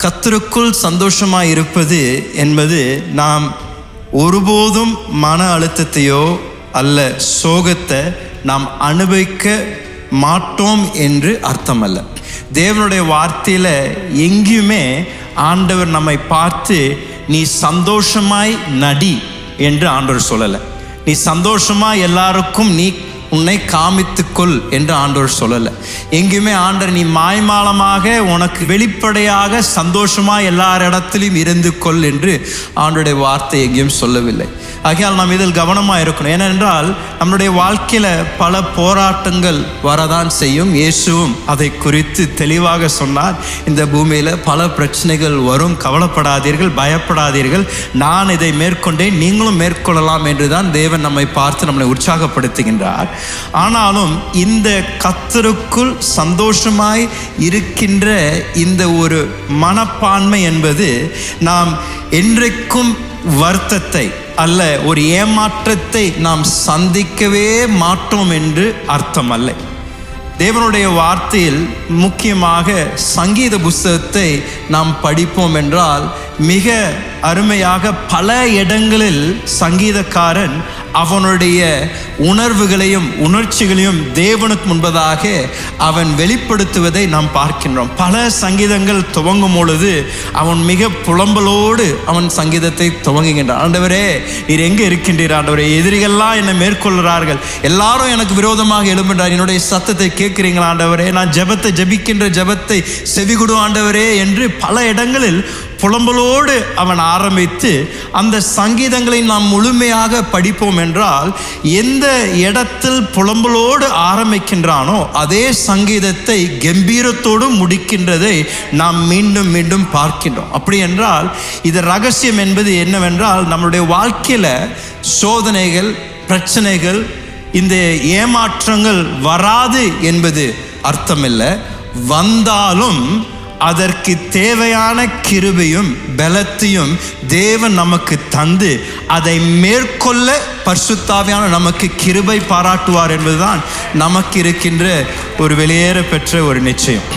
கர்த்தருக்குள் சந்தோஷமாய் இருப்பது என்பது நாம் ஒருபோதும் மன அழுத்தத்தையோ அல்ல சோகத்தை நாம் அனுபவிக்க மாட்டோம் என்று அர்த்தம் அல்ல. தேவனுடைய வார்த்தையில் எங்கேயுமே ஆண்டவர் நம்மை பார்த்து நீ சந்தோஷமாய் நடி என்று ஆண்டவர் சொல்லலை. நீ சந்தோஷமாய் எல்லாருக்கும் நீ உன்னை காமித்துக்கொள் என்று ஆண்டவர் சொல்லலை. எங்கேயுமே ஆண்டவர் நீ மாய்மாலமாக உனக்கு வெளிப்படையாக சந்தோஷமாக எல்லாரிடத்திலும் இருந்து கொள் என்று ஆண்டவருடைய வார்த்தை எங்கேயும் சொல்லவில்லை. ஆகையால் நாம் இதில் கவனமாக இருக்கணும். ஏனென்றால் நம்முடைய வாழ்க்கையில் பல போராட்டங்கள் வரதான் செய்யும். இயேசுவும் அதை குறித்து தெளிவாக சொன்னார். இந்த பூமியில் பல பிரச்சனைகள் வரும், கவலைப்படாதீர்கள், பயப்படாதீர்கள், நான் இதை மேற்கொண்டேன், நீங்களும் மேற்கொள்ளலாம் என்று தான் தேவன் நம்மை பார்த்து நம்மளை உற்சாகப்படுத்துகின்றார். ஆனாலும் இந்த கர்த்தருக்குள் சந்தோஷமாய் இருக்கின்ற இந்த ஒரு மனப்பான்மை என்பது நாம் என்றைக்கும் வருத்தத்தை அல்ல ஒரு ஏமாற்றத்தை நாம் சந்திக்கவே மாட்டோம் என்று அர்த்தம் அல்ல. தேவனுடைய வார்த்தையில் முக்கியமாக சங்கீத புஸ்தகத்தை நாம் படிப்போம் என்றால் மிக அருமையாக பல இடங்களில் சங்கீதக்காரன் அவனுடைய உணர்வுகளையும் உணர்ச்சிகளையும் தேவனுக்கு முன்பதாக அவன் வெளிப்படுத்துவதை நாம் பார்க்கின்றோம். பல சங்கீதங்கள் துவங்கும் பொழுது அவன் மிக புலம்பலோடு அவன் சங்கீதத்தை துவங்குகின்றான். ஆண்டவரே நீர் எங்கே இருக்கின்றீர் ஆண்டவரே, எதிரிகள்லாம் என்னை மேற்கொள்கிறார்கள், எல்லாரும் எனக்கு விரோதமாக எழும்புகிறார், என்னுடைய சத்தத்தை கேட்கிறீங்களா ஆண்டவரே, நான் ஜெபிக்கின்ற ஜெபத்தை செவிகொடு ஆண்டவரே என்று பல இடங்களில் புலம்பலோடு அவன் ஆரம்பித்து அந்த சங்கீதங்களை நாம் முழுமையாக படிப்போம் என்றால் எந்த இடத்தில் புலம்பலோடு ஆரம்பிக்கின்றானோ அதே சங்கீதத்தை கம்பீரத்தோடு முடிக்கின்றதை நாம் மீண்டும் மீண்டும் பார்க்கின்றோம். அப்படி என்றால் இது ரகசியம் என்பது என்னவென்றால் நம்மளுடைய வாழ்க்கையில் சோதனைகள், பிரச்சனைகள், இந்த ஏமாற்றங்கள் வராது என்பது அர்த்தமில்லை. வந்தாலும் அதற்கு தேவையான கிருபையும் பலத்தையும் தேவன் நமக்கு தந்து அதை மேற்கொள்ள பரிசுத்தாவியான நமக்கு கிருபை பாராட்டுவார் என்பதுதான் நமக்கு இருக்கின்ற ஒரு வெளியேற பெற்ற ஒரு நிச்சயம்.